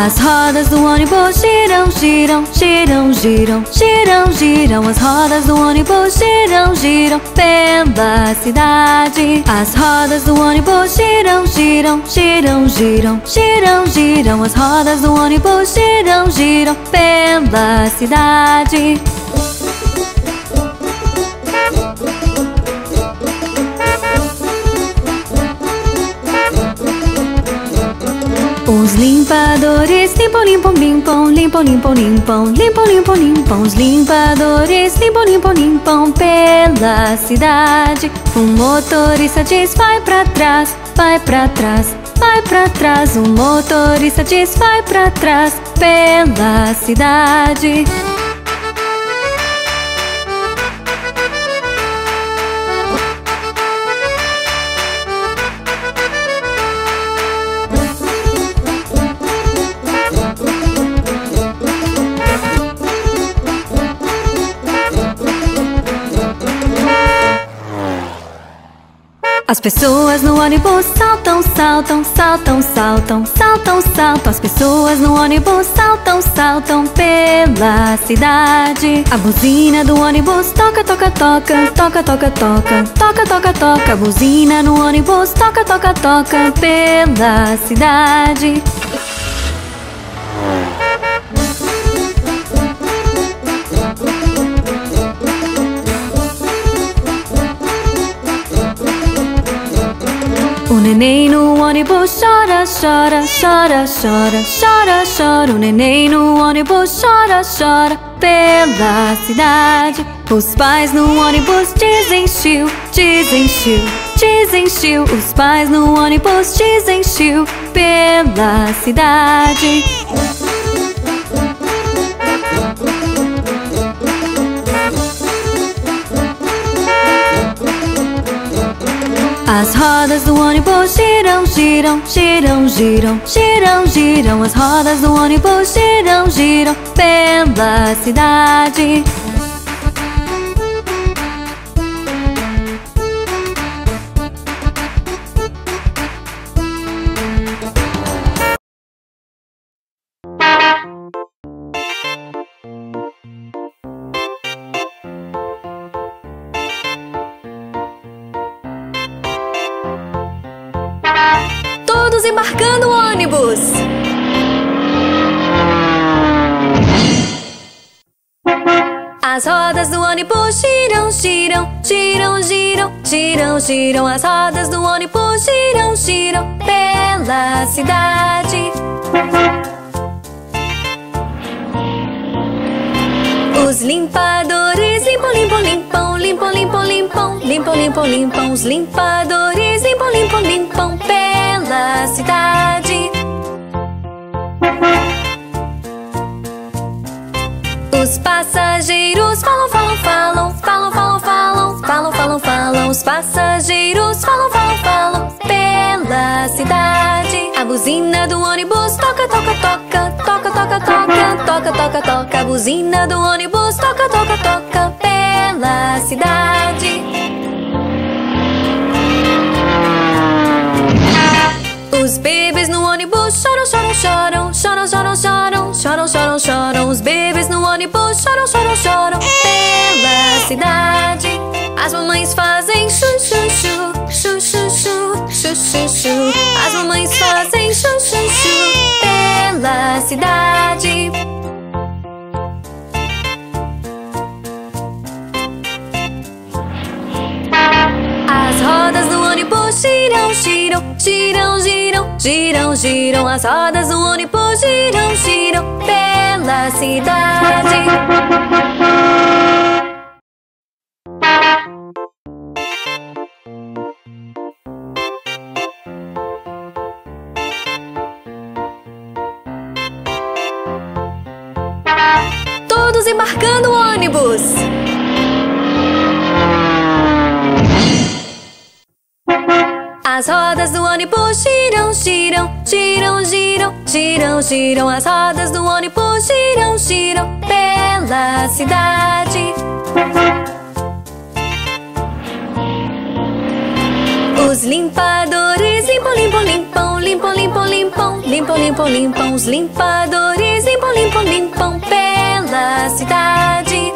As rodas do ônibus giram, giram, giram, giram, giram, giram. As rodas do ônibus giram, giram pela cidade. As rodas do ônibus giram, giram, giram, giram, giram, giram. As rodas do ônibus giram, giram pela cidade. Os limpadores limpam, limpam, limpam, limpam, limpam, limpam, limpam, limpam, limpam. Os limpadores limpam, limpam, limpam pela cidade. O motorista diz vai pra trás, vai pra trás, vai pra trás. O motorista diz vai pra trás pela cidade. As pessoas no ônibus saltam, saltam, saltam, saltam, saltam, saltam. As pessoas no ônibus saltam, saltam pela cidade. A buzina do ônibus toca, toca, toca, toca, toca, toca, toca, toca, toca. A buzina no ônibus toca, toca, toca pela cidade. O neném no ônibus chora, chora, chora, chora, chora, chora. O neném no ônibus chora, chora pela cidade. Os pais no ônibus dizem chiu, dizem chiu, dizem chiu. Os pais no ônibus dizem chiu pela cidade. As rodas do ônibus giram, giram, giram, giram, giram, giram. As rodas do ônibus giram, giram pela cidade. Todos embarcando o ônibus. As rodas do ônibus giram, giram, giram, giram, giram, giram. As rodas do ônibus giram, giram pela cidade. Os limpadores limpam, limpam, limpam, limpam, limpam, limpam, limpam, limpam, limpam. Os limpadores limpam, limpam, limpam pela cidade. Os passageiros falam, falam, falam, falam, falam, falam, falam, falam, falam. Os passageiros falam, falam, falam pela cidade. A buzina do ônibus toca, toca, toca, toca, toca, toca, toca, toca, toca. A buzina do ônibus toca, toca, toca pela cidade. Os bebês no ônibus choram, choram, choram, choram, choram, choram, choram, choram, choram. Os bebês no ônibus choram, choram, choram pela cidade. As mamães fazem chu, chu, chu, chu, chu, chu, chu, chu, chu. As mamães fazem chu, chu, chu pela cidade. As rodas do ônibus giram, giram, giram, giram, giram, giram. As rodas do ônibus giram, giram pela cidade. Todos embarcando o ônibus. As rodas do ônibus giram, giram, giram, giram, giram, giram. As rodas do ônibus giram, giram pela cidade. Os limpadores limpam, limpam, limpam, limpam, limpam, limpam, limpam, limpam, limpam. Os limpadores limpam, limpam, limpam pela cidade.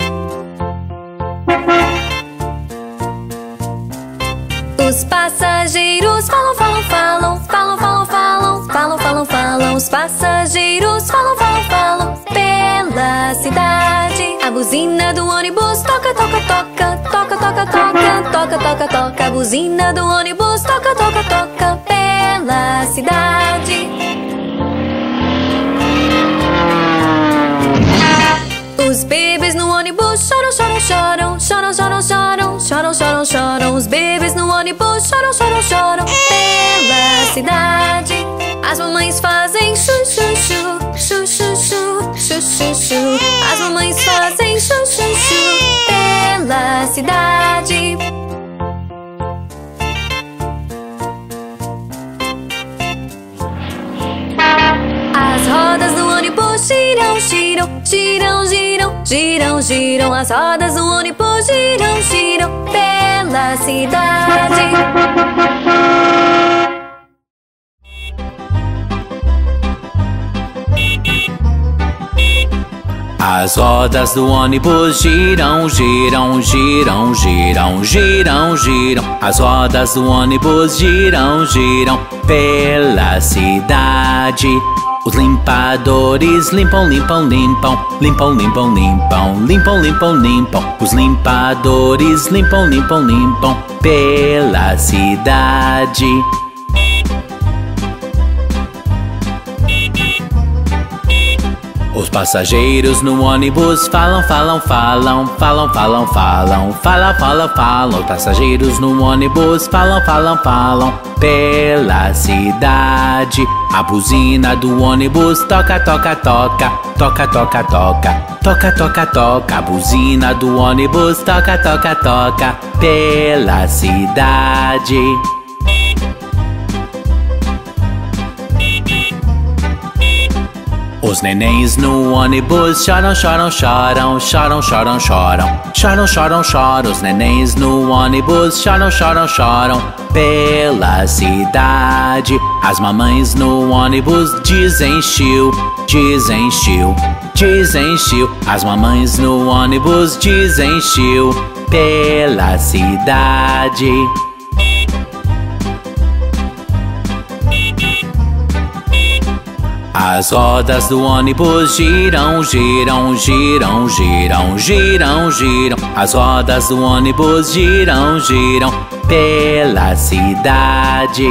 Os passageiros falam, falam, falam, falam, falam, falam, falam, falam, falam. Os passageiros falam, falam, falam pela cidade. A buzina do ônibus toca, toca, toca, toca, toca, toca, toca, toca, toca. A buzina do ônibus toca, toca, toca pela cidade. Os bebês no ônibus choram, choram, choram, choram, choram, choram, choram, choram, choram. Os bebês no ônibus choram, choram, choram pela cidade. As mamães fazem chu, chu, chu, chu, chu, chu, chu, chu, chu. As mamães fazem chu, chu, chu pela cidade. As rodas do ônibus giram, giram, giram, giram, giram, giram. As rodas do ônibus giram, giram pela cidade. As rodas do ônibus giram, giram, giram, giram, giram, giram. As rodas do ônibus giram, giram pela cidade. Os limpadores limpam, limpam, limpam, limpam, limpam, limpam, limpam, limpam, limpam. Os limpadores limpam, limpam, limpam pela cidade. Os passageiros no ônibus falam, falam, falam, falam, falam, falam, falam, falam, falam. Os passageiros no ônibus falam, falam, falam pela cidade. A buzina do ônibus toca, toca, toca, toca, toca, toca, toca, toca, toca. A buzina do ônibus toca, toca, toca pela cidade. Os nenéns no ônibus choram, choram, choram, choram, choram, choram, choram, choram, choram. Os nenéns no ônibus choram, choram, choram pela cidade. As mamães no ônibus dizem chiu, dizem chiu, dizem chiu. As mamães no ônibus dizem chiu pela cidade. As rodas do ônibus giram, giram, giram, giram, giram, giram. As rodas do ônibus giram, giram pela cidade.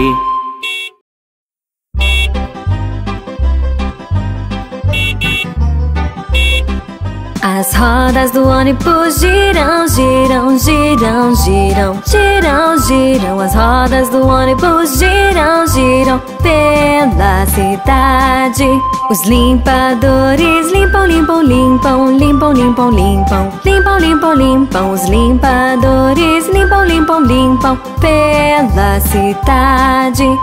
As rodas do ônibus giram, giram, giram, giram, giram, giram. As rodas do ônibus giram, giram pela cidade. Os limpadores limpam, limpam, limpam, limpam, limpam, limpam, limpam, limpam, limpam. Os limpadores limpam, limpam, limpam pela cidade.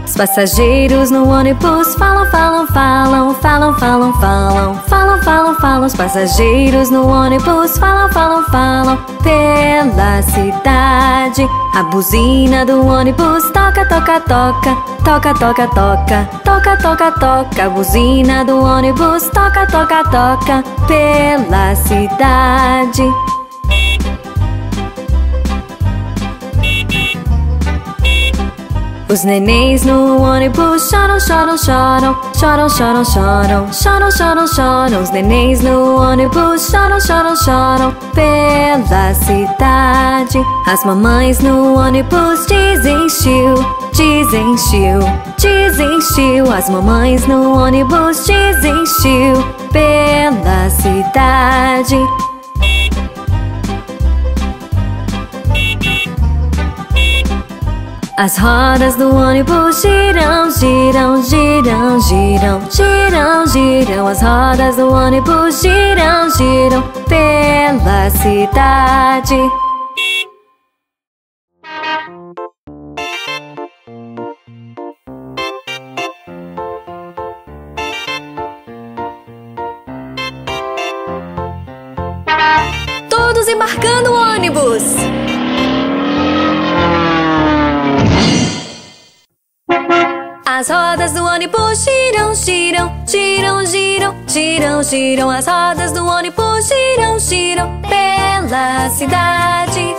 Os passageiros no ônibus falam, falam, falam, falam, falam, falam, falam, falam, falam. Os passageiros no ônibus falam, falam, falam pela cidade. A buzina do ônibus toca, toca, toca, toca, toca, toca, toca, toca, toca. A buzina do ônibus toca, toca, toca pela cidade. Os nenéns no ônibus choram, choram, choram, choram, choram, choram, choram, choram, choram. Os nenéns no ônibus choram, choram, choram pela cidade. As mamães no ônibus dizem chiu, dizem chiu, dizem chiu. As mamães no ônibus dizem chiu pela cidade. As rodas do ônibus giram, giram, giram, giram, giram, giram. As rodas do ônibus giram, giram pela cidade. Todos embarcando o ônibus! As rodas do ônibus giram, giram, giram, giram, giram, giram. As rodas do ônibus giram, giram pela cidade.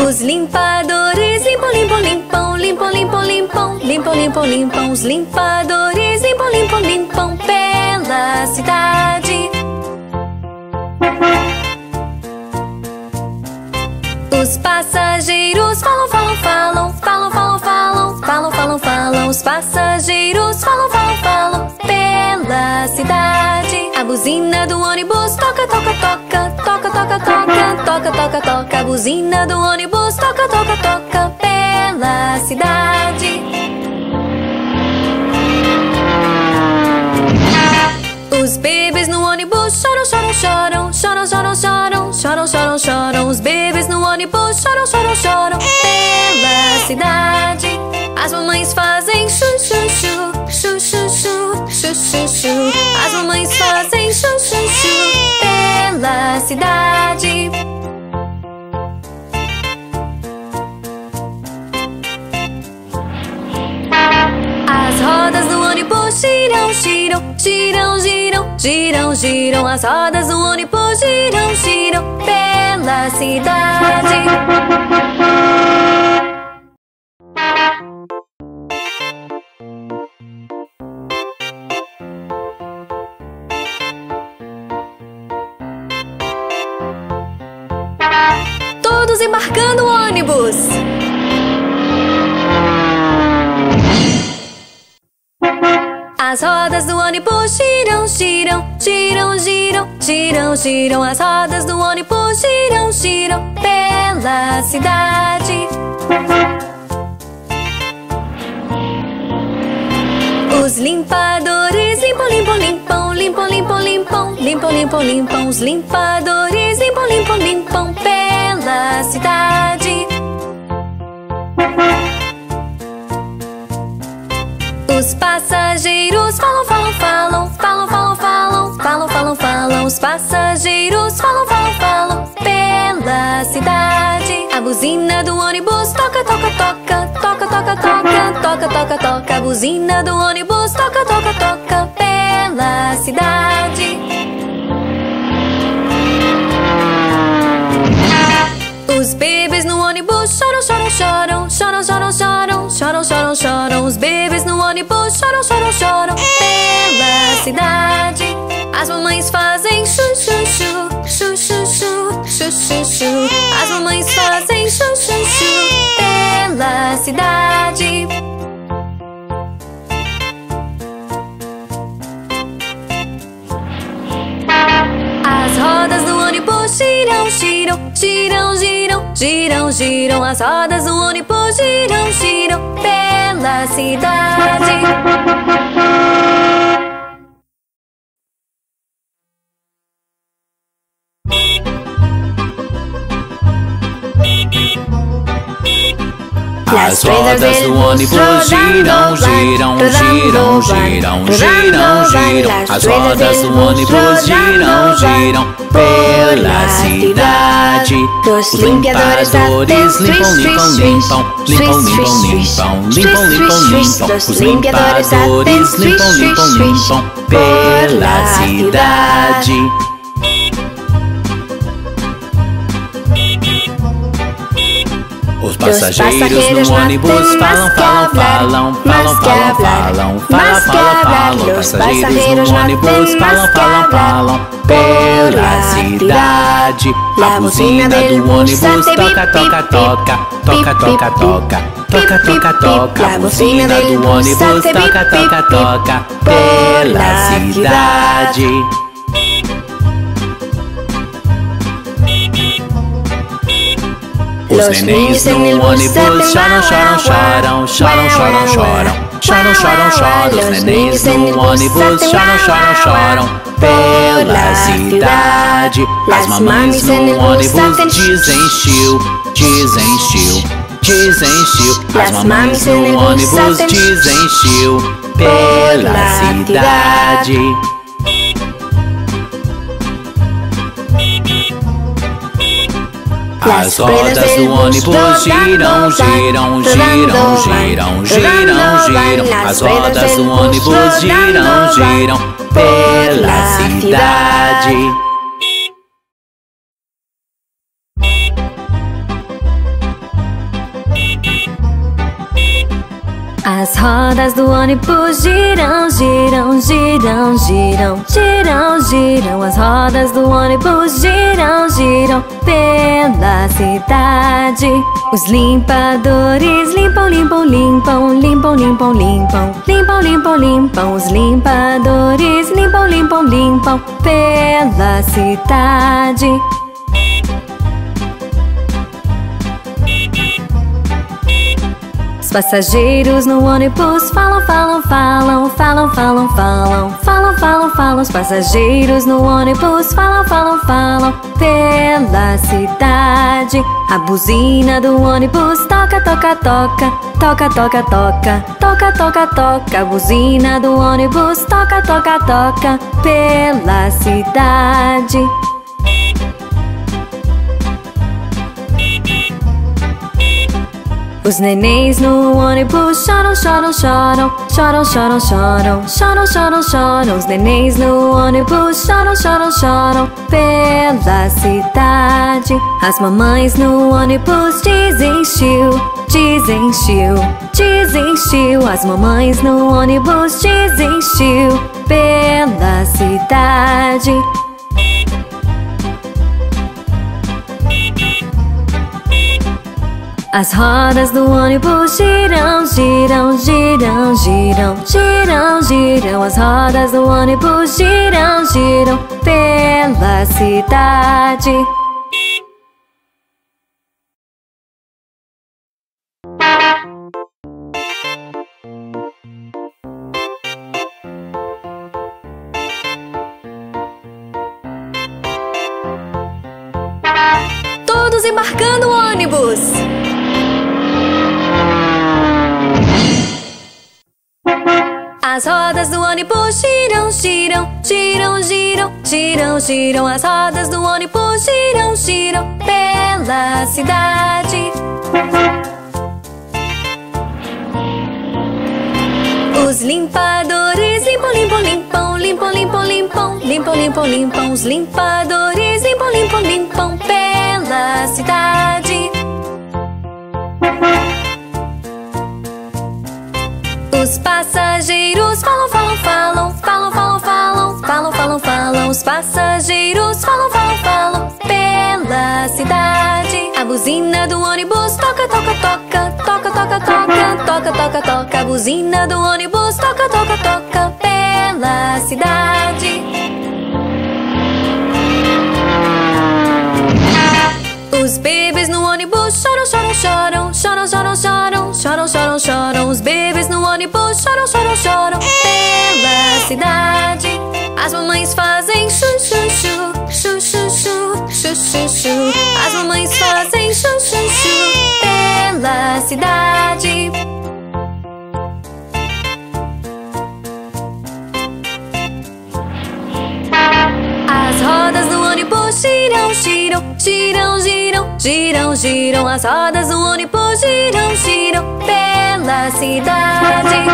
Os limpadores limpam, limpam, limpam, limpam, limpam, limpam, limpam, limpam, limpam. Os limpadores limpam, limpam, limpam pela cidade. Os passageiros falam, falam, falam, falam, falam, falam, falam, falam, falam. Os passageiros falam, falam, falam pela cidade. A buzina do ônibus toca, toca, toca, toca, toca, toca, toca, toca, toca. A buzina do ônibus toca, toca, toca pela cidade. Os bebês no ônibus choram, choram, choram, choram, choram, choram, choram, choram, choram. Os bebês no ônibus choram, choram, choram pela cidade. As mamães fazem chu, chu, chu, chu, chu, chu, chu, chu, chu. As mamães fazem chu, chu, chu pela cidade. As rodas do ônibus giram, giram, giram, giram, giram, giram. As rodas do ônibus giram, giram pela cidade. Todos embarcando o ônibus. As rodas do ônibus giram, giram, giram, giram, giram, giram. As rodas do ônibus giram, giram pela cidade. Os limpadores limpam, limpam, limpam, limpam, limpam, limpam, limpam, limpam, limpam. Os limpadores limpam, limpam, limpam pela cidade. Os passageiros falam, falam, falam, falam, falam, falam, falam, falam, falam. Os passageiros falam, falam, falam pela cidade. A buzina do ônibus toca, toca, toca, toca, toca, toca, toca, toca, toca. A buzina do ônibus toca, toca, toca pela cidade. Os bebês no ônibus choram, choram, choram, choram, choram, choram, choram, choram, choram. Os bebês no ônibus choram, choram, choram pela cidade. As mamães fazem chu, chu, chu, chu, chu, chu, chu, chu, chu. As mamães fazem chu, chu, chu pela cidade. As rodas do ônibus giram, giram, giram, giram, giram, giram. As rodas do ônibus giram, giram pela cidade. As rodas do ônibus giram, giram, giram, giram, giram, giram. As rodas do ônibus giram, giram pela cidade. Os limpadores limpam, limpam, limpam, limpam, limpam, limpam, limpam, limpam, limpam. Os limpadores limpam, limpam, limpam pela cidade. Os passageiros no ônibus falam, falam, falam, falam, falam, falam, falam, falam, falam. Os passageiros no ônibus falam, falam, falam pela cidade. A buzina do ônibus toca, toca, toca, toca, toca, toca, toca, toca, toca. A buzina do ônibus toca, toca, toca pela cidade. Os nenéns no ônibus choram, choram, choram, choram, choram, choram, choram, choram, choram. Os nenéns no ônibus choram, choram, choram pela cidade. As mamães no ônibus dizem chiu, dizem chiu, dizem chiu. As mamães no ônibus dizem chiu pela cidade. As rodas do ônibus giram, giram, giram, giram, giram, giram. As rodas do ônibus giram, giram pela cidade. As rodas do ônibus giram, giram, giram, giram, giram, giram. As rodas do ônibus giram, giram pela cidade. Os limpadores limpam, limpam, limpam, limpam, limpam, limpam, limpam, limpam, limpam. Os limpadores limpam, limpam, limpam pela cidade. Os passageiros no ônibus falam, falam, falam, falam, falam, falam, falam, falam, falam. Os passageiros no ônibus falam, falam, falam pela cidade. A buzina do ônibus toca, toca, toca, toca, toca, toca, toca, toca, toca. A buzina do ônibus toca, toca, toca pela cidade. Os nenéns no ônibus choram, choram, choram, choram, choram, choram, choram, choram, choram. Os nenéns no ônibus choram, choram, choram pela cidade. As mamães no ônibus dizem xiu, dizem xiu, dizem xiu. As mamães no ônibus dizem xiu pela cidade. As rodas do ônibus giram, giram, giram, giram, giram, giram. As rodas do ônibus giram, giram pela cidade. Todos embarcando o ônibus! As rodas do ônibus giram, giram, giram, giram, giram, giram. As rodas do ônibus giram, giram pela cidade. Os limpadores limpam, limpam, limpam, limpam, limpam, limpam, limpam, limpam, limpam. Os limpadores limpam, limpam, limpam pela cidade. Os passageiros falam, falam, falam, falam, falam, falam, falam, falam, falam. Os passageiros falam, falam, falam pela cidade. A buzina do ônibus toca, toca, toca, toca, toca, toca, toca, toca, toca. A buzina do ônibus toca, toca, toca pela cidade. Os bebês no ônibus choram, choram, choram, choram, choram, choram, choram, choram, choram. Os bebês no ônibus choram, choram, choram pela cidade. As mamães fazem chu, chu, chu, chu, chu, chu, chu, chu, chu. As mamães fazem chu, chu, chu pela cidade. As rodas do ônibus giram, giram, giram, giram, giram, giram. As rodas do ônibus giram, giram pela cidade.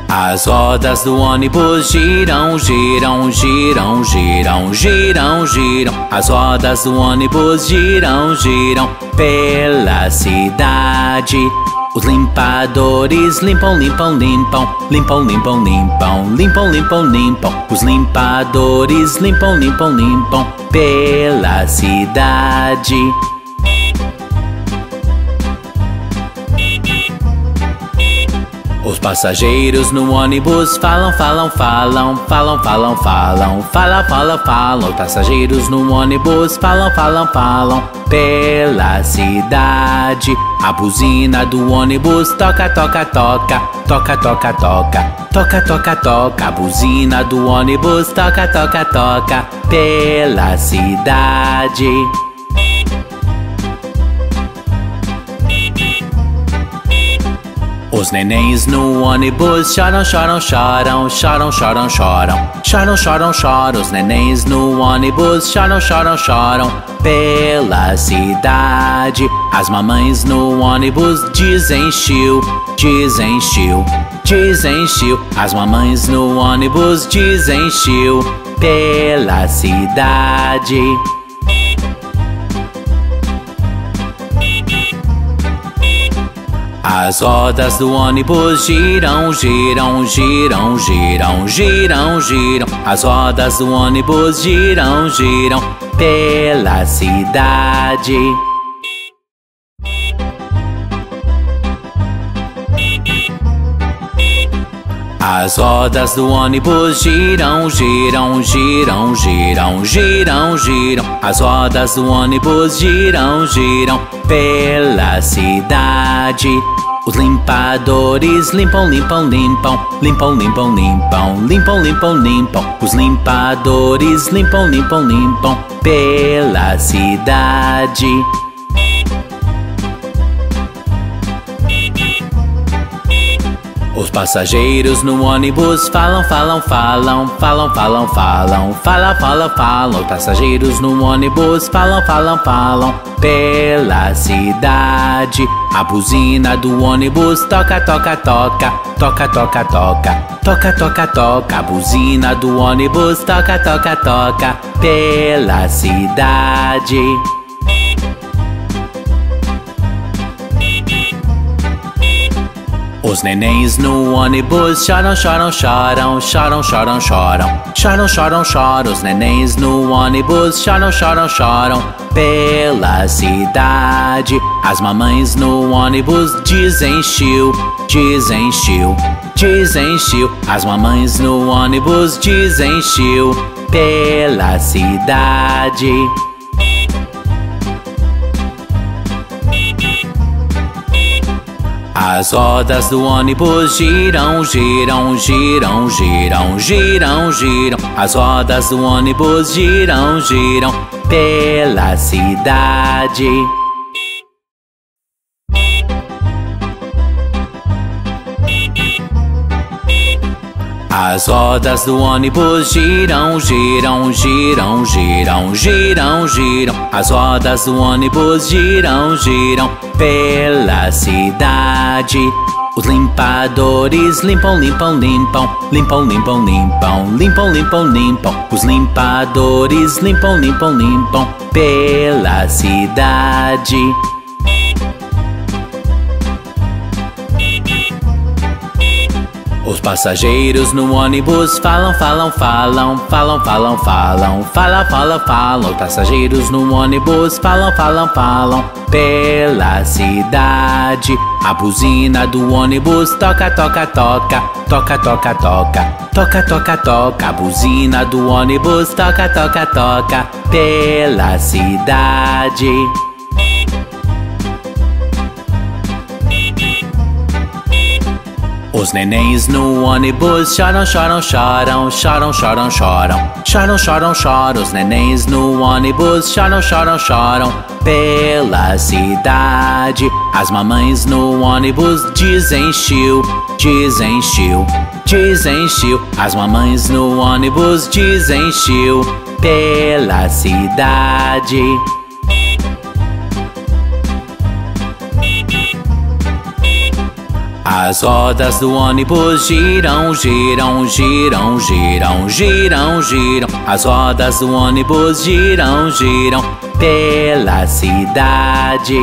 As rodas do ônibus giram, giram, giram, giram, giram, giram. As rodas do ônibus giram, giram pela cidade. Os limpadores limpam, limpam, limpam, limpam, limpam, limpam, limpam, limpam, limpam. Os limpadores limpam, limpam, limpam pela cidade. Os passageiros no ônibus falam, falam, falam, falam, falam, falam, falam, falam, falam. Os passageiros no ônibus falam, falam, falam pela cidade. A buzina do ônibus toca, toca, toca, toca, toca, toca, toca, toca, toca. A buzina do ônibus toca, toca, toca pela cidade. Os Os nenéns no ônibus choram, choram, choram, choram, choram, choram, choram, choram, choram. Os nenéns no ônibus choram, choram, choram pela cidade. As mamães no ônibus dizem chiu, dizem chiu, dizem chiu. As mamães no ônibus dizem chiu pela cidade. As rodas do ônibus giram, giram, giram, giram, giram, giram. As rodas do ônibus giram, giram pela cidade. As rodas do ônibus giram, giram, giram, giram, giram, giram. As rodas do ônibus giram, giram pela cidade. Os limpadores limpam, limpam, limpam, limpam, limpam, limpam, limpam, limpam, limpam. Os limpadores limpam, limpam, limpam pela cidade. Os passageiros no ônibus falam, falam, falam, falam, falam, falam, falam, falam, falam. Os passageiros no ônibus falam, falam, falam pela cidade. A buzina do ônibus toca, toca, toca, toca, toca, toca, toca, toca, toca. A buzina do ônibus toca, toca, toca pela cidade. Os nenéns no ônibus choram, choram, choram, choram, choram, choram, choram, choram, choram. Os nenéns no ônibus choram, choram, choram pela cidade. As mamães no ônibus dizem chiu, dizem chiu, dizem chiu. As mamães no ônibus dizem chiu pela cidade. As rodas do ônibus giram, giram, giram, giram, giram, giram. As rodas do ônibus giram, giram pela cidade. As rodas do ônibus giram, giram, giram, giram, giram, giram. As rodas do ônibus giram, giram pela cidade. Os limpadores limpam, limpam, limpam, limpam, limpam, limpam, limpam, limpam, limpam. Os limpadores limpam, limpam, limpam pela cidade. Os passageiros no ônibus falam, falam, falam, falam, falam, falam, falam, falam, falam. Os passageiros no ônibus falam, falam, falam pela cidade. A buzina do ônibus toca, toca, toca, toca, toca, toca, toca, toca, toca. A buzina do ônibus toca, toca, toca pela cidade. Os nenéns no ônibus choram, choram, choram, choram, choram, choram, choram, choram, choram. Os nenéns no ônibus choram, choram, choram pela cidade. As mamães no ônibus dizem chiu, dizem chiu, dizem chiu. As mamães no ônibus dizem chiu pela cidade. As rodas do ônibus giram, giram, giram, giram, giram, giram. As rodas do ônibus giram, giram pela cidade.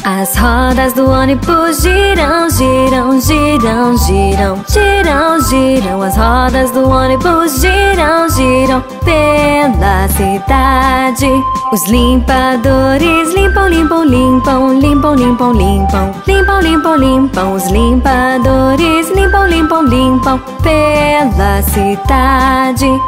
As rodas do ônibus giram, giram, giram, giram, giram, giram. As rodas do ônibus giram, giram pela cidade. Os limpadores limpam, limpam, limpam, limpam, limpam, limpam, limpam, limpam, limpam. Os limpadores limpam, limpam, limpam pela cidade.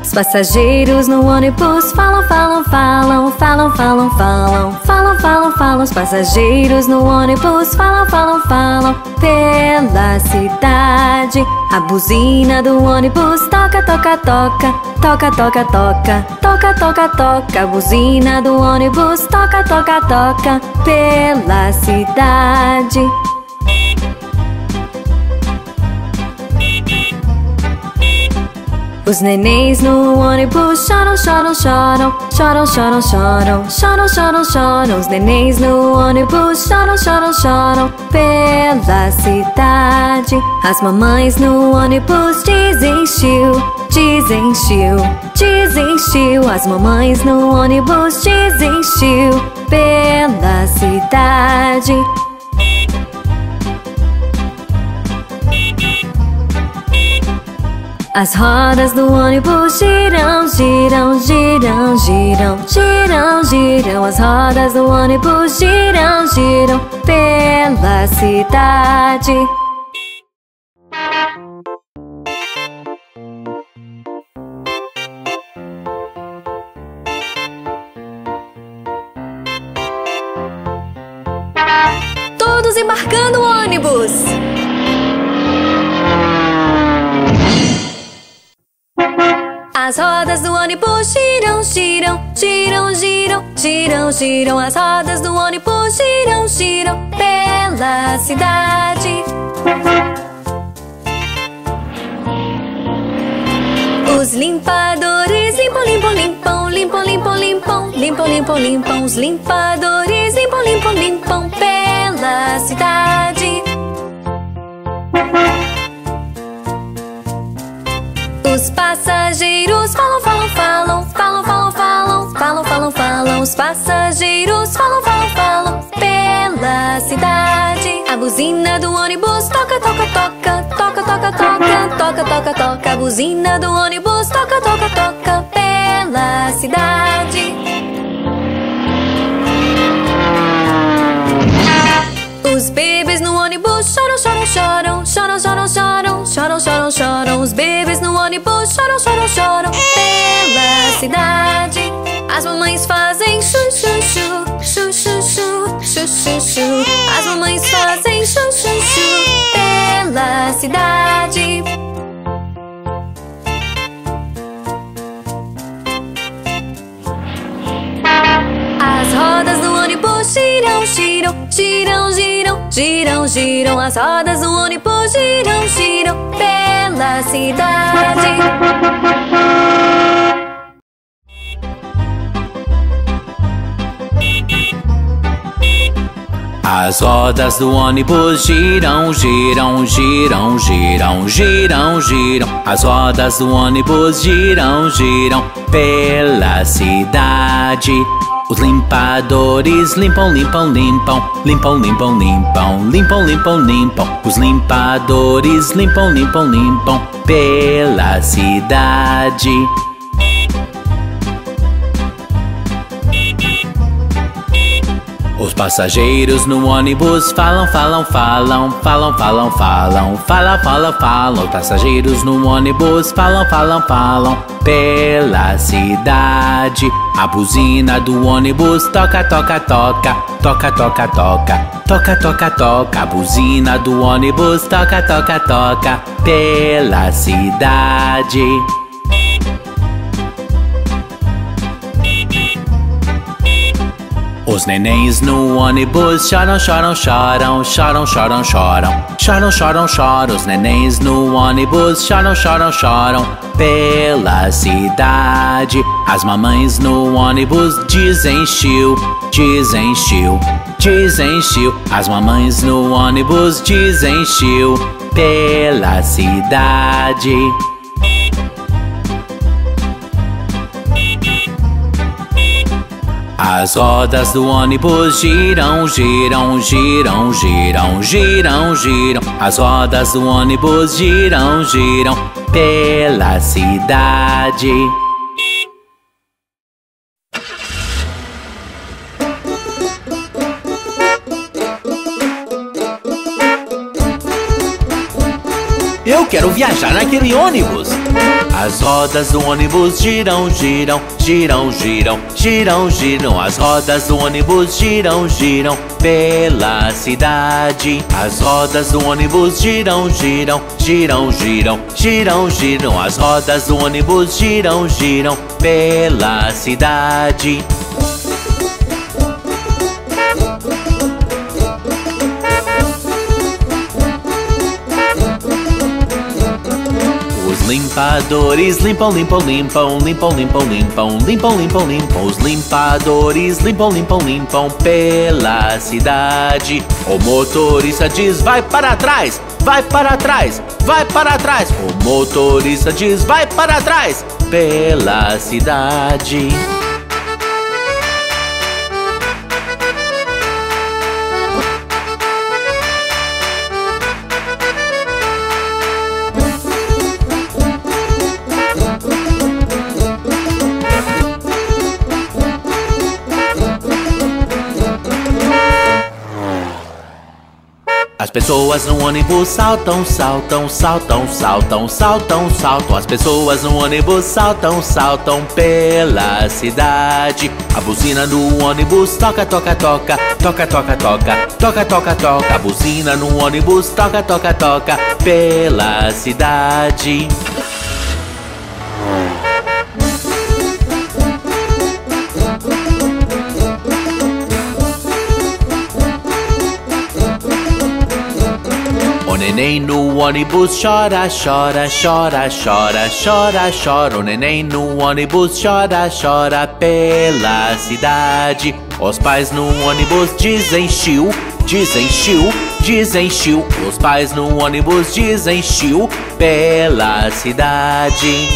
Os passageiros no ônibus falam, falam, falam, falam, falam, falam, falam, falam, falam. Os passageiros no ônibus falam, falam, falam pela cidade. A buzina do ônibus toca, toca, toca. Toca, toca, toca. Toca, toca, toca. A buzina do ônibus toca, toca, toca pela cidade. Os nenéns no ônibus choram, choram, choram. Choram, choram, choram. Choram, choram, choram. Os nenéns no ônibus choram, choram, choram pela cidade. As mamães no ônibus dizem xiu, dizem xiu, dizem xiu. As mamães no ônibus dizem xiu pela cidade. As rodas do ônibus giram, giram, giram, giram, giram, giram. As rodas do ônibus giram, giram pela cidade. Todos embarcando o ônibus! As rodas do ônibus giram, giram, giram, giram, giram, giram. As rodas do ônibus giram, giram pela cidade. Os limpadores limpam, limpam, limpam, limpam, limpam, limpam, limpam, limpam, limpam. Os limpadores limpam, limpam, limpam pela cidade. Os passageiros falam, falam, falam, falam, falam, falam, falam, falam, falam. Os passageiros falam, falam, falam pela cidade. A buzina do ônibus toca, toca, toca, toca, toca, toca, toca, toca, toca. A buzina do ônibus toca, toca, toca pela cidade. Os bebês no ônibus choram, choram, choram, choram, choram, choram, choram, choram, choram. Os bebês no ônibus choram, choram, choram pela cidade. As mamães fazem chu, chu, chu, chu, chu, chu, chu, chu, chu. As mamães fazem chu, chu, chu pela cidade. As rodas do ônibus giram, giram, giram, giram, giram, giram. As rodas do ônibus giram, giram pela cidade. As rodas do ônibus giram, giram, giram, giram, giram, giram. As rodas do ônibus giram, giram pela cidade. Os limpadores limpam, limpam, limpam, limpam, limpam, limpam, limpam, limpam, limpam. Os limpadores limpam, limpam, limpam pela cidade. Os passageiros no ônibus falam, falam, falam, falam, falam, falam, falam, falam, falam. Os passageiros no ônibus falam, falam, falam pela cidade. A buzina do ônibus toca, toca, toca, toca, toca, toca, toca, toca, toca. A buzina do ônibus toca, toca, toca pela cidade. Os nenéns no ônibus choram, choram, choram, choram, choram, choram, choram, choram, choram. Os nenéns no ônibus choram, choram, choram pela cidade. As mamães no ônibus dizem xiu, dizem xiu, dizem xiu. As mamães no ônibus dizem xiu pela cidade. As rodas do ônibus giram, giram, giram, giram, giram, giram. As rodas do ônibus giram, giram pela cidade. Eu quero viajar naquele ônibus. As rodas do ônibus giram, giram, giram, giram, giram, giram. As rodas do ônibus giram, giram pela cidade. As rodas do ônibus giram, giram, giram, giram, giram, giram. As rodas do ônibus giram, giram pela cidade. Os limpadores limpam, limpam, limpam, limpam, limpam, limpam, limpam, limpam, limpam. Os limpadores limpam, limpam, limpam pela cidade. O motorista diz: vai para trás, vai para trás, vai para trás. O motorista diz: vai para trás pela cidade. As pessoas no ônibus saltam, saltam, saltam, saltam, saltam, saltam. As pessoas no ônibus saltam, saltam pela cidade. A buzina do ônibus toca, toca, toca, toca, toca, toca, toca, toca, toca. A buzina no ônibus toca, toca, toca pela cidade. O neném no ônibus chora, chora, chora, chora, chora, chora. O neném no ônibus chora, chora pela cidade. Os pais no ônibus dizem chiu, dizem chiu, dizem chiu. Os pais no ônibus dizem chiu pela cidade.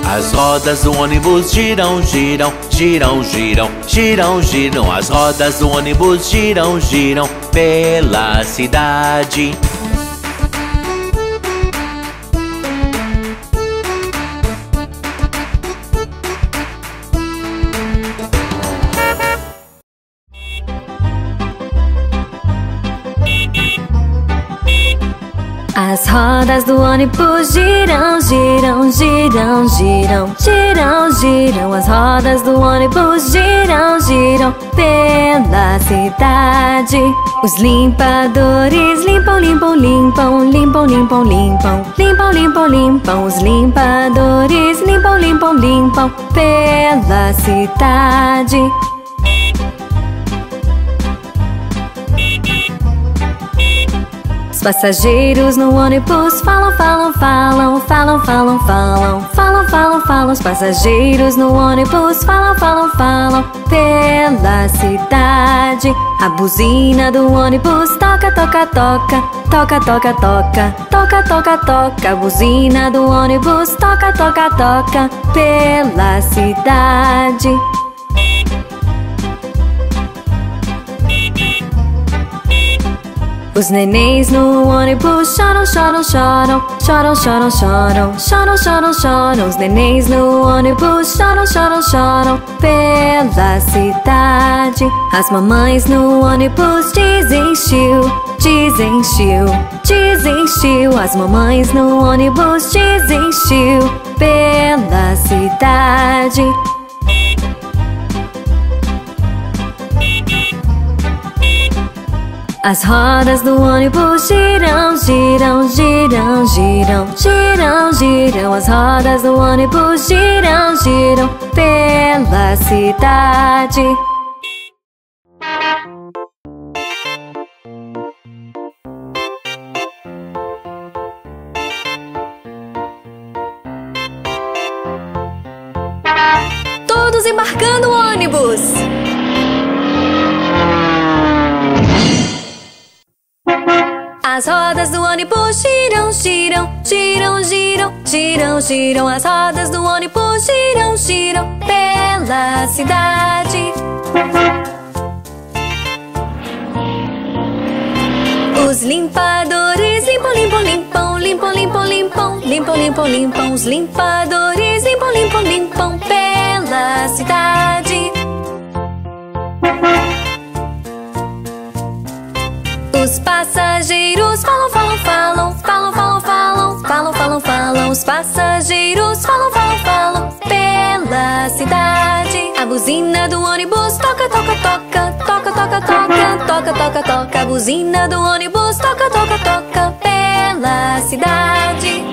As rodas do ônibus giram, giram, giram, giram, giram, giram. As rodas do ônibus giram, giram pela cidade. As rodas do ônibus giram, giram, giram, giram, giram, giram. As rodas do ônibus giram, giram pela cidade. Os limpadores limpam, limpam, limpam, limpam, limpam, limpam, limpam, limpam, limpam. Os limpadores limpam, limpam, limpam pela cidade. Os passageiros no ônibus falam, falam, falam, falam, falam, falam, falam, falam, falam. Os passageiros no ônibus falam, falam, falam pela cidade. A buzina do ônibus toca, toca, toca, toca, toca, toca, toca, toca, toca. A buzina do ônibus toca, toca, toca pela cidade. Os nenéns no ônibus choram, choram, choram, choram, choram, choram, choram, choram, choram. Os nenéns no ônibus choram, choram, choram pela cidade. As mamães no ônibus dizem chiu, dizem chiu, dizem chiu. As mamães no ônibus dizem chiu pela cidade. As rodas do ônibus giram, giram, giram, giram, giram, giram. As rodas do ônibus giram, giram pela cidade. Todos embarcando o ônibus! As rodas do ônibus giram, giram, giram, giram, giram, giram. As rodas do ônibus giram, giram pela cidade. Os limpadores limpam, limpam, limpam, limpam, limpam, limpam, limpam, limpam, limpam. Os limpadores limpam, limpam, limpam pela pela cidade. Os passageiros falam, falam, falam, falam, falam, falam, falam, falam, falam. Os passageiros falam, falam, falam pela cidade. A buzina do ônibus toca, toca, toca, toca, toca, toca, toca, toca, toca. A buzina do ônibus toca, toca, toca pela cidade.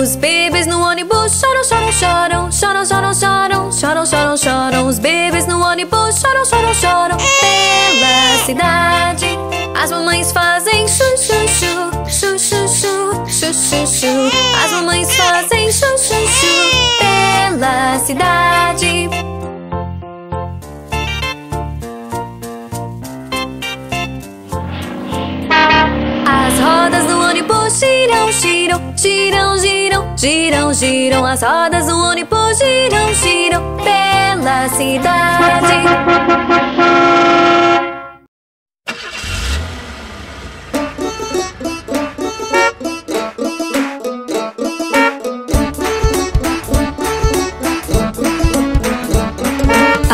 Os bebês no ônibus choram, choram, choram, choram, choram, choram, choram, choram, choram. Os bebês no ônibus choram, choram, choram pela cidade. As mamães fazem chu, chu, chu, chu, chu, chu, chu, chu, chu. As mamães fazem chu, chu, chu pela cidade. As rodas do ônibus giram, giram, giram, giram, giram, giram. As rodas do ônibus giram, giram pela cidade.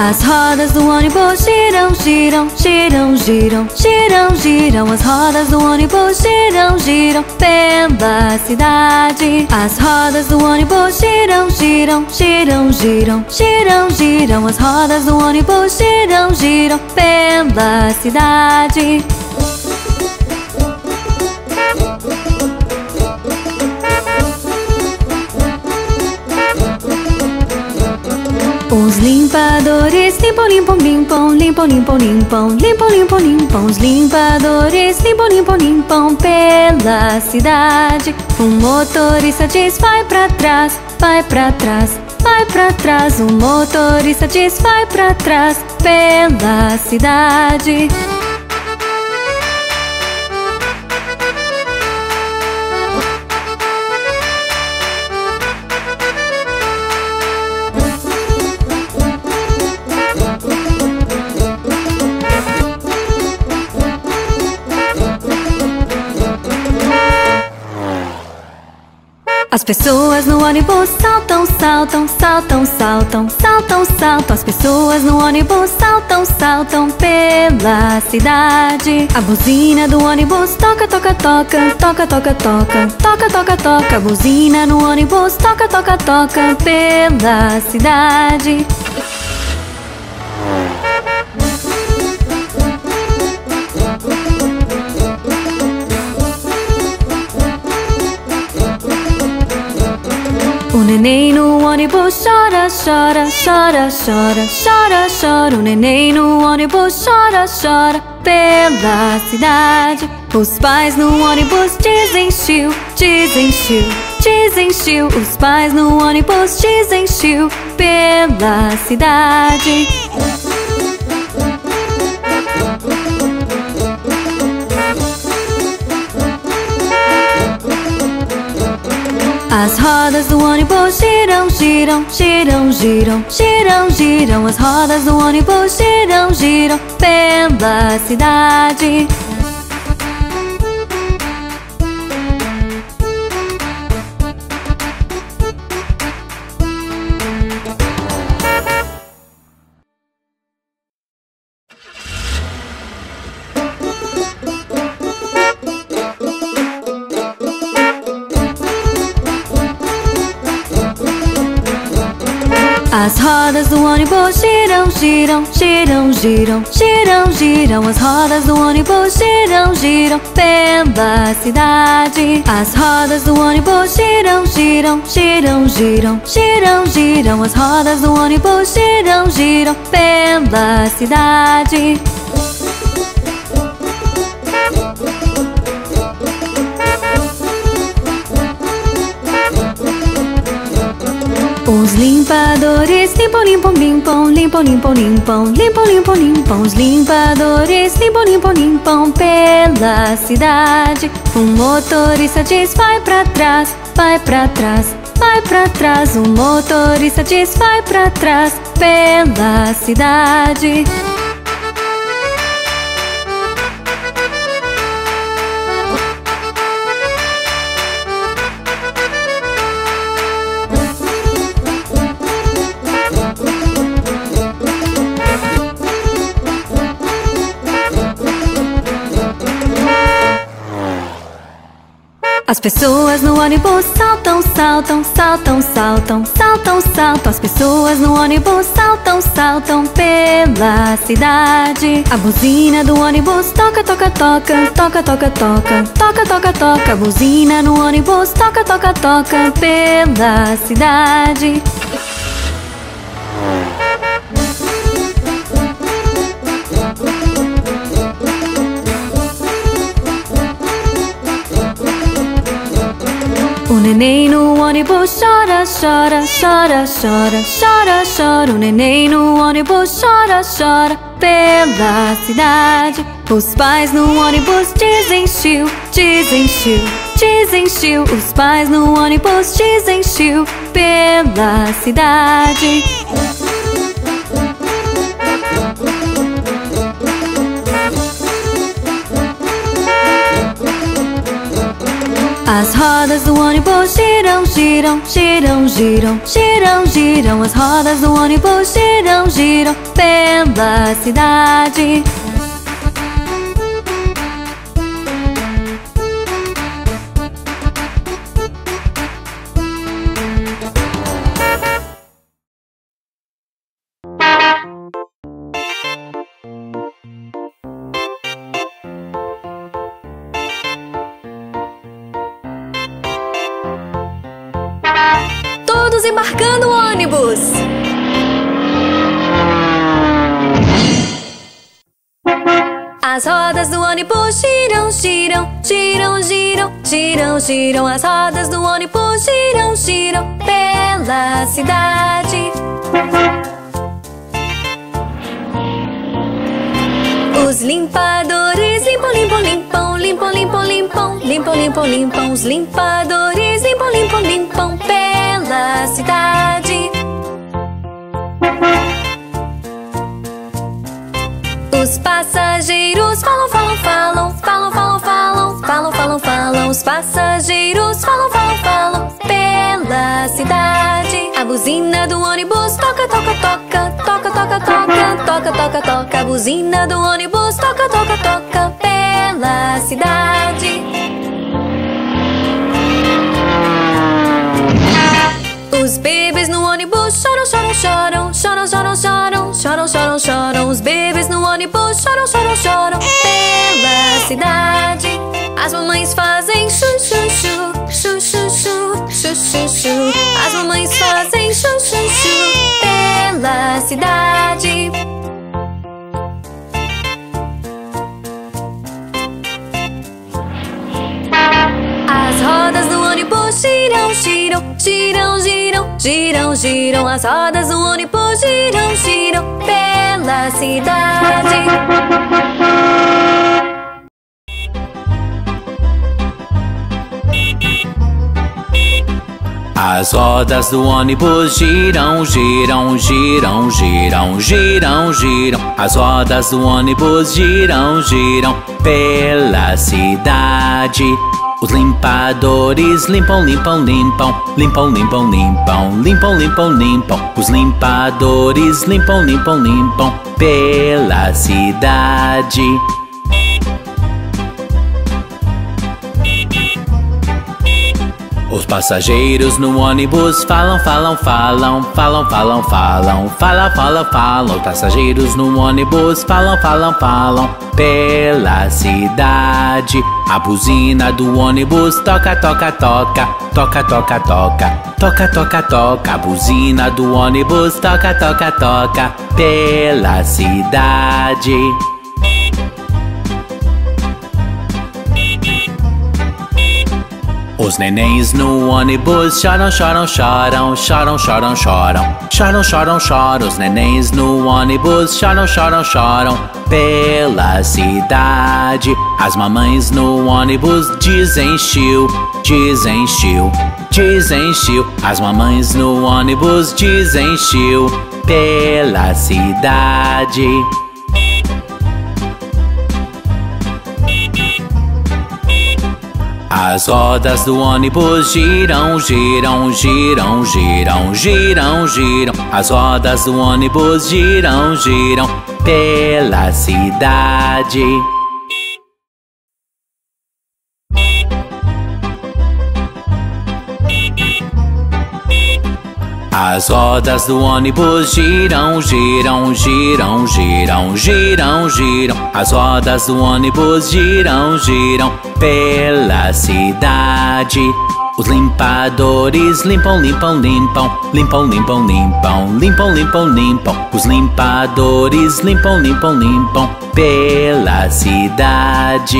As rodas do ônibus giram, giram, giram, giram, giram, giram. As rodas do ônibus giram, giram pela cidade. As rodas do ônibus giram, giram, giram, giram, giram, giram. As rodas do ônibus giram, giram pela cidade. Os limpadores limpam, limpam, limpam, limpam, limpam, limpam, limpam, limpam, limpam. Os limpadores limpam, limpam, limpam pela cidade. Um motorista diz vai pra trás, vai pra trás, vai pra trás. Um motorista diz vai pra trás pela cidade. As pessoas no ônibus saltam, saltam, saltam, saltam, saltam, saltam. As pessoas no ônibus saltam, saltam pela cidade. A buzina do ônibus toca, toca, toca, toca, toca, toca, toca, toca, toca. A buzina no ônibus toca, toca, toca pela cidade. O neném no ônibus chora, chora, chora, chora, chora, chora. O neném no ônibus chora, chora pela cidade. Os pais no ônibus dizem chiu, dizem chiu, dizem chiu. Os pais no ônibus dizem chiu pela cidade. As rodas do ônibus giram, giram, giram, giram, giram, giram. As rodas do ônibus giram, giram pela cidade. As rodas do ônibus giram, giram, giram, giram, giram, giram. As rodas do ônibus giram, giram pela cidade. As rodas do ônibus giram, giram, giram, giram, giram, giram. As rodas do ônibus giram, giram pela cidade. Os limpadores limpam, limpam, limpam, limpam, limpam, limpam, limpam, limpam, limpam. Os limpadores limpam, limpam, limpam pela cidade. Um motorista diz vai pra trás, vai pra trás, vai pra trás. Um motorista diz vai pra trás pela cidade. As pessoas no ônibus saltam, saltam, saltam, saltam, saltam, saltam. As pessoas no ônibus saltam, saltam pela cidade. A buzina do ônibus toca, toca, toca, toca, toca, toca, toca, toca, toca. A buzina no ônibus toca, toca, toca pela cidade. O neném no ônibus chora, chora, chora, chora, chora, chora. O neném no ônibus chora, chora pela cidade. Os pais no ônibus dizem chiu, dizem chiu, dizem chiu. Os pais no ônibus dizem chiu pela cidade. As rodas do ônibus giram, giram, giram, giram, giram, giram. As rodas do ônibus giram, giram pela cidade. Todos embarcando o ônibus! As rodas do ônibus giram, giram, giram, giram, giram, giram. As rodas do ônibus giram, giram pela cidade. Os limpadores limpam, limpam, limpam, limpam, limpam, limpam, limpam, limpam, limpam. Os limpadores limpam, limpam, limpam pela cidade. Os passageiros falam, falam, falam, falam, falam, falam, falam, falam, falam. Os passageiros falam, falam, falam pela cidade. A buzina do ônibus toca, toca, toca, toca, toca, toca, toca, toca, toca. A buzina do ônibus toca, toca, toca pela cidade. Os bebês no ônibus choram, choram, choram, choram, choram, choram, choram, choram, choram. Os bebês no ônibus choram, choram, choram pela cidade. As mamães fazem chu, chu, chu, chu, chu, chu, chu, chu, chu. As mamães fazem chu, chu, chu pela cidade. As rodas do ônibus giram, giram, giram, giram, giram, giram. As rodas do ônibus giram, giram pela cidade. As rodas do ônibus giram, giram, giram, giram, giram, giram. As rodas do ônibus giram, giram pela cidade. Os limpadores limpam, limpam, limpam, limpam, limpam, limpam, limpam, limpam, limpam. Os limpadores limpam, limpam, limpam pela cidade. Os passageiros no ônibus falam, falam, falam, falam, falam, falam, falam, falam, falam. Os passageiros no ônibus falam, falam, falam pela cidade. A buzina do ônibus toca, toca, toca, toca, toca, toca, toca, toca, toca. A buzina do ônibus toca, toca, toca pela cidade. Os nenéns no ônibus choram, choram, choram, choram, choram, choram, choram, choram, choram. Os nenéns no ônibus choram, choram, choram pela cidade. As mamães no ônibus dizem chiu, dizem chiu, dizem chiu. As mamães no ônibus dizem chiu pela cidade. As rodas do ônibus giram, giram, giram, giram, giram, giram. As rodas do ônibus giram, giram pela cidade. As rodas do ônibus giram, giram, giram, giram, giram, giram. As rodas do ônibus giram, giram pela cidade. Os limpadores limpam, limpam, limpam, limpam, limpam, limpam, limpam, limpam, limpam. Os limpadores limpam, limpam, limpam pela cidade.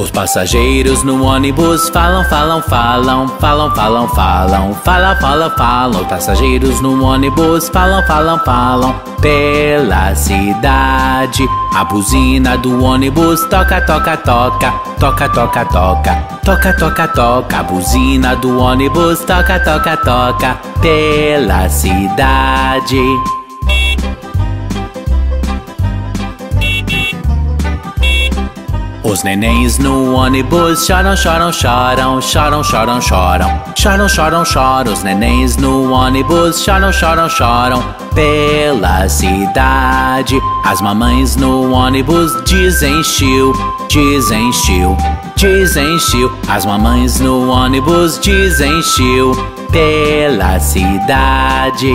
Os passageiros no ônibus falam, falam, falam, falam, falam, falam, falam, falam, falam. Os passageiros no ônibus falam, falam, falam pela cidade. A buzina do ônibus toca, toca, toca, toca, toca, toca, toca, toca, toca. A buzina do ônibus toca, toca, toca pela cidade. Os nenéns no ônibus choram, choram, choram, choram, choram, choram, choram, choram, choram. Os nenéns no ônibus choram, choram, choram pela cidade. As mamães no ônibus dizem chiu, dizem chiu, dizem chiu. As mamães no ônibus dizem chiu pela cidade.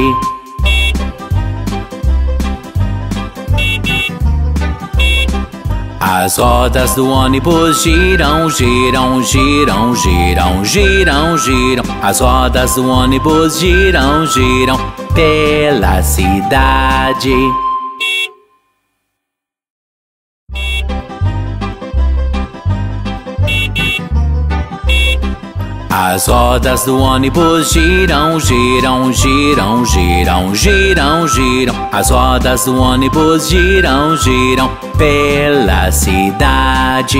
As rodas do ônibus giram, giram, giram, giram, giram, giram. As rodas do ônibus giram, giram pela cidade. As rodas do ônibus giram, giram, giram, giram, giram, giram. As rodas do ônibus giram, giram pela cidade.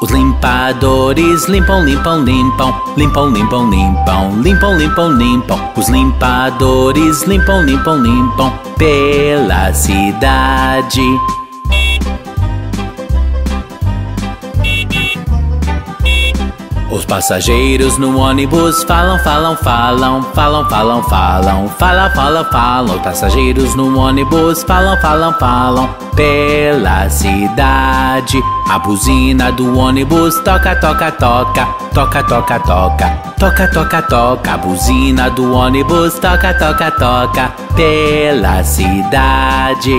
Os limpadores limpam, limpam, limpam, limpam, limpam, limpam, limpam, limpam, limpam. Os limpadores limpam, limpam, limpam pela cidade. Os passageiros no ônibus falam, falam, falam, falam, falam, falam, falam, falam, falam. Os passageiros no ônibus falam, falam, falam pela cidade. A buzina do ônibus toca, toca, toca, toca, toca, toca, toca, toca, toca. A buzina do ônibus toca, toca, toca pela cidade.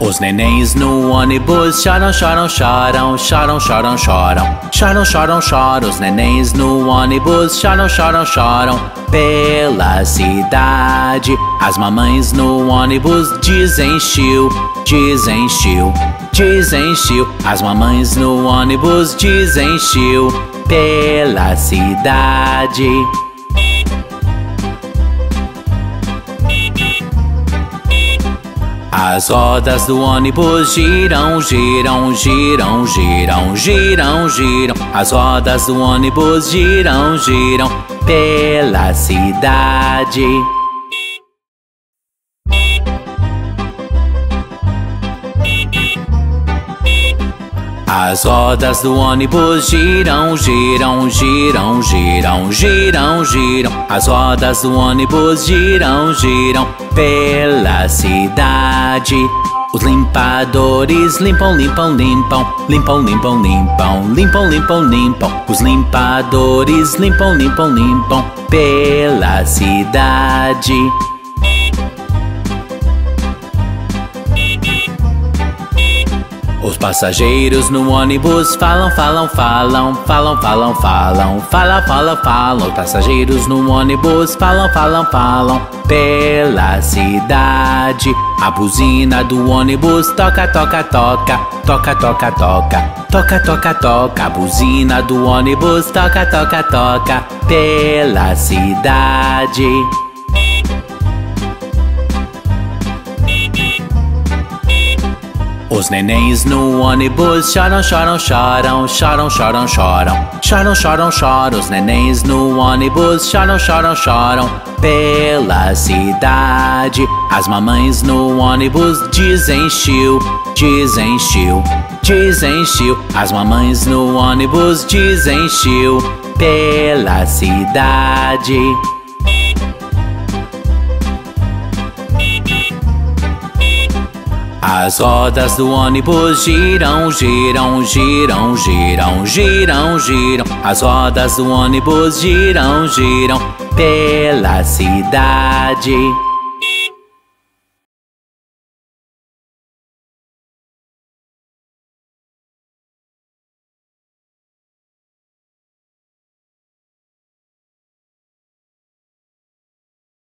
Os nenéns no ônibus choram, choram, choram, choram, choram, choram, choram, choram, choram. Os nenéns no ônibus choram, choram, choram pela cidade. As mamães no ônibus dizem chiu, dizem chiu, dizem chiu. As mamães no ônibus dizem chiu pela cidade. As rodas do ônibus giram, giram, giram, giram, giram, giram. As rodas do ônibus giram, giram pela cidade. As rodas do ônibus giram, giram, giram, giram, giram, giram. As rodas do ônibus giram, giram pela cidade. Os limpadores limpam, limpam, limpam, limpam, limpam, limpam, limpam, limpam, limpam. Os limpadores limpam, limpam, limpam pela cidade. Os passageiros no ônibus falam, falam, falam, falam, falam, falam, falam, falam, falam. Os passageiros no ônibus falam, falam, falam pela cidade. A buzina do ônibus toca, toca, toca, toca, toca, toca, toca, toca, toca. A buzina do ônibus toca, toca, toca pela cidade. Os nenéns no ônibus choram, choram, choram, choram, choram, choram, choram, choram, choram. Os nenéns no ônibus choram, choram, choram pela cidade. As mamães no ônibus dizem chiu, dizem chiu, dizem chiu. As mamães no ônibus dizem chiu pela cidade. As rodas do ônibus giram, giram, giram, giram, giram, giram. As rodas do ônibus giram, giram pela cidade.